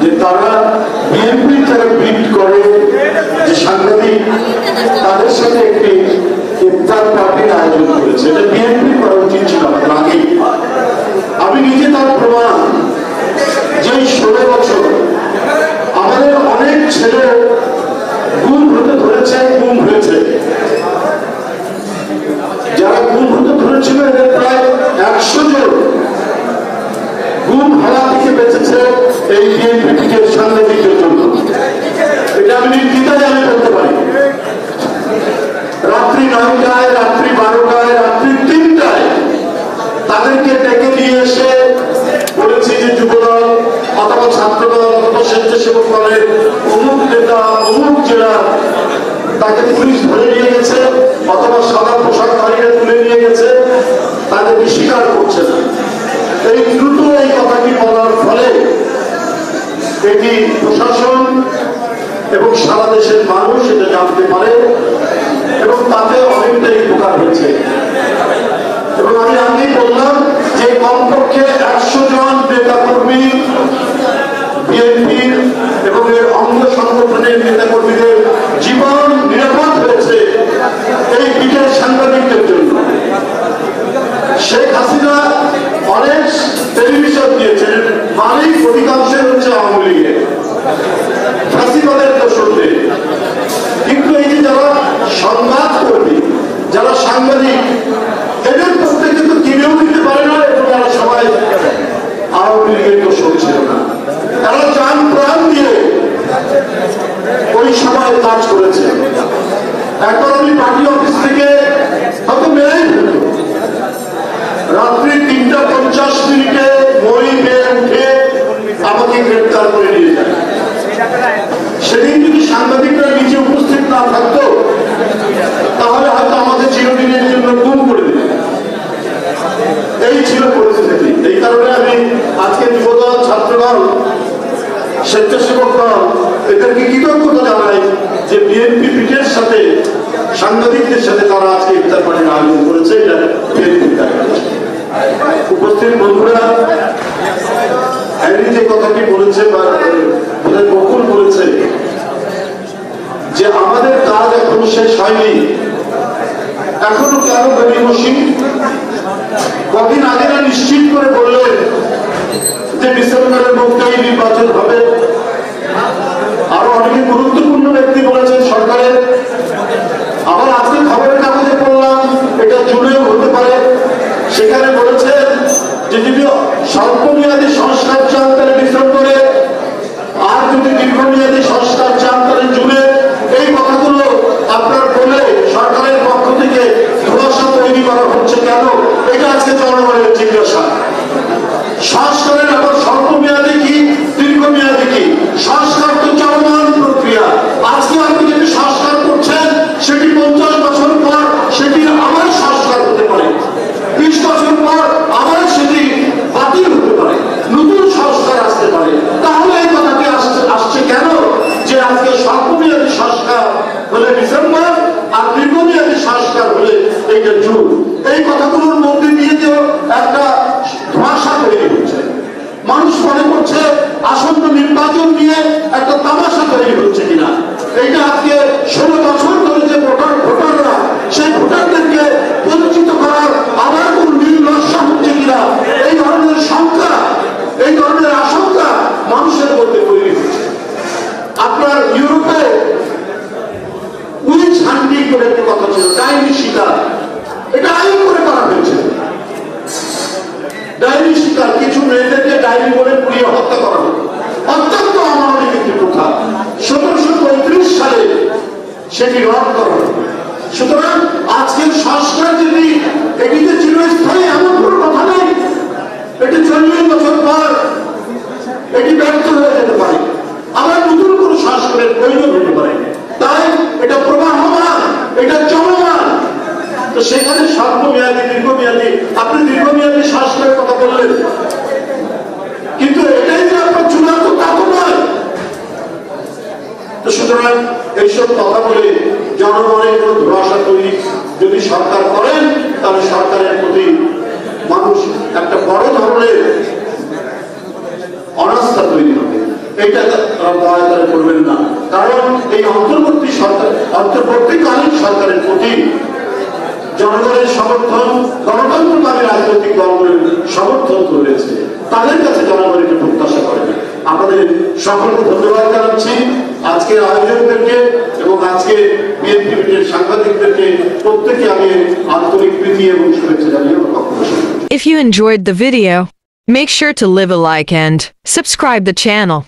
যে তারা বিএনপি যারা বিট করে যে সাংবাদিক তাদের সাথে একটি ইফতার পার্টির আয়োজন করেছে। এটা বিএনপি করা উচিত ছিল আগে। আমি নিজে তার প্রমাণ যে 16 বছর আমাদের অনেক ছেলে গুম হতে ধরেছে, গুম হয়েছে। যারা গুম হতে ধরেছিল এদের প্রায় 100 জন গুম হওয়া থেকে বেঁচেছে এই বিএনপির সাংবাদিকদের জন্য। এটা আমি নির্দ্বিধায় আমি বলতে পারি। রাত্রি 9টায়, রাত্রি 12টায়, রাত্রি 3টায় তাদেরকে ডেকে নিয়ে এসে বলেছি যে যুবদল অথবা ছাত্রদল অথবা স্বেচ্ছাসেবক দলের অমুক নেতা অমুক জেলা তাকে পুলিশ ধরে নিয়ে গেছে অথবা সাদা পোশাকধারীরা তুলে নিয়ে গেছে, তাদেরকে স্বীকার করছে না। এই দ্রুত এই কথাটি বলার ফলে এটি প্রশাসন এবং সারা দেশের মানুষ এটা জানতে পারে এবং তাতে অনেকটাই উপকার হয়েছে। এবং আমি আগেই বললাম যে কমপক্ষে 100 জন নেতা কর্মী বিএনপির এবং এর অঙ্গ সংগঠনের নেতা কর্মীদের জীবন নিরাপদ হয়েছে এই বিটের সাংবাদিকদের জন্য। শেখ হাসিনা অনেক টেলিভিশন দিয়েছেন, মালিক অধিকাংশের হচ্ছে আওয়ামী লীগের ফাঁসিবাদের দোষরদের। কিন্তু এই যে যারা সংবাদ কর্মী, যারা সাংবাদিক, এদের প্রত্যেকে তো কিনেও দিতে পারে না এবং তারা সবাই আওয়ামী লীগের দোষর ছিল না। তারা জান প্রাণ দিয়ে ওই সময় কাজ করেছে। এখন আমি পার্টি অফিস থেকে হয়তো মেয়েই রাত্রি 3:50 মই বের উঠে আমাকে গ্রেপ্তার করে নিয়ে যায়। সেদিন যদি সাংবাদিকরা নিচে উপস্থিত না থাকতো তাহলে হয়তো আমাদের চিরদিনের জন্য গুম করে দিত। এই ছিল পরিস্থিতি। এই কারণে আমি আজকে যুবদল, ছাত্রদল, স্বেচ্ছাসেবক দল এদেরকে কৃতজ্ঞতা জানাই যে বিএনপি পিঠের সাথে সাংবাদিকদের সাথে তারা আজকে ইফতার পার্টির আয়োজন করেছে। এটা বিএনপির দায়িত্ব। উপস্থিত বন্ধুরা, হ্যারি যে কথাটি বলেছে বা বকুল বলেছে যে আমাদের কাজ এখনো শেষ হয়নি, এখনো কেন গরিবসী। কদিন আগে নিশ্চিত করে বললেন যে ডিসেম্বরের মধ্যেই নির্বাচন হবে। আরো অনেকে গুরুত্বপূর্ণ ব্যক্তি বলেছেন সরকারের। আবার আজকে খবরের কাগজে পড়লাম এটা জুনেও হতে পারে। সেখানে বলেছেন যে যদি স্বল্প মেয়াদী সংস্কার চান তাহলে ডিসেম্বরে, আর যদি দীর্ঘমেয়াদী সংস্কার চান তাহলে জুনে। এই কথাগুলো আপনার বলে সরকারের পক্ষ থেকে ধোঁয়াশা তৈরি করা হচ্ছে কেন? এটা আজকে জনগণের জিজ্ঞাসা। সংস্কারের আবার স্বল্প মেয়াদী কি দীর্ঘমেয়াদী কি? সংস্কার তো চলমান প্রক্রিয়া। আজকে আপনি যদি সংস্কার করছেন সেটি 50 বছর পর সেটি আবার সংস্কার হতে পারে, 20 বছর পর আবার সেটি বাতিল হতে পারে, নতুন সংস্কার আসতে পারে। তাহলে এই কথাটি আসছে কেন যে আজকে স্বল্পমেয়াদী সংস্কার হলে ডিসেম্বর আর দীর্ঘমেয়াদী সংস্কার হলে এইটা জুন? এই কথাগুলোর মধ্যে দিয়ে যে একটা ধোঁয়াশা তৈরি হচ্ছে। মানুষ মনে করছে আসন্ন নির্বাচন নিয়ে একটা তামাশা তৈরি হচ্ছে কিনা। এইটা আজকে 16 বছর ধরে যে ভোটাররা সেই ভোটারদেরকে বঞ্চিত করার আবার কোন নীল নকশা হচ্ছে কিনা, এই ধরনের শঙ্কা, এই ধরনের আশঙ্কা মানুষের মধ্যে তৈরি হচ্ছে। আপনার ইউরোপে উইচ হান্টিং করে একটি কথা ছিল, ডাইনি শিকার। এটা আইন করে করা হয়েছে। ডাইনি শিকার, কিছু মেয়েদেরকে ডাইনি বলে পুড়িয়ে হত্যা করা হতো। অত্যন্ত অমানবিক একটি প্রথা। 1735 সালে সেটি রদ করা হতো। সুতরাং আজকের সংস্কার যদি এটিতে চিরস্থায়ী এমন কোনো কথা নেই। এটি 40 বছর পর এটি ব্যর্থ হয়ে যেতে পারে, আবার নতুন কোনো সংস্কারের প্রয়োজন হতে পারে। তাই এটা প্রবাহমান, এটা চলমান। তো সেখানে স্বল্পমেয়াদী দীর্ঘমেয়াদী, আপনি দীর্ঘমেয়াদী সংস্কারের কথা বললেন, কিন্তু এটাই যে আপনার চূড়ান্ত তা তো নয়। তো সুতরাং এইসব কথা বলে জনগণের কোনো ধোঁয়াশা তৈরি যদি সরকার করেন তাহলে সরকারের প্রতি মানুষ একটা বড় ধরনের অনাস্থা তৈরি হবে। এটা দয়া করে করবেন না, কারণ এই অন্তর্বর্তীকালীন সরকারের প্রতি জনগণের সমর্থন, গণতন্ত্রবাদী রাজনৈতিক দলগুলোর সমর্থন রয়েছে, তাদের কাছে জনগণ এটা প্রত্যাশা করে। আপনাদের সকলকে ধন্যবাদ জানাচ্ছি, আজকের আয়োজকদেরকে এবং আজকে বিএনপির সাংবাদিকদেরকে প্রত্যেকে আমি আন্তরিক প্রীতি এবং শুভেচ্ছা জানিয়ে আমার বক্তব্য শেষ করছি। If you enjoyed the video, make sure to leave a like and subscribe the channel.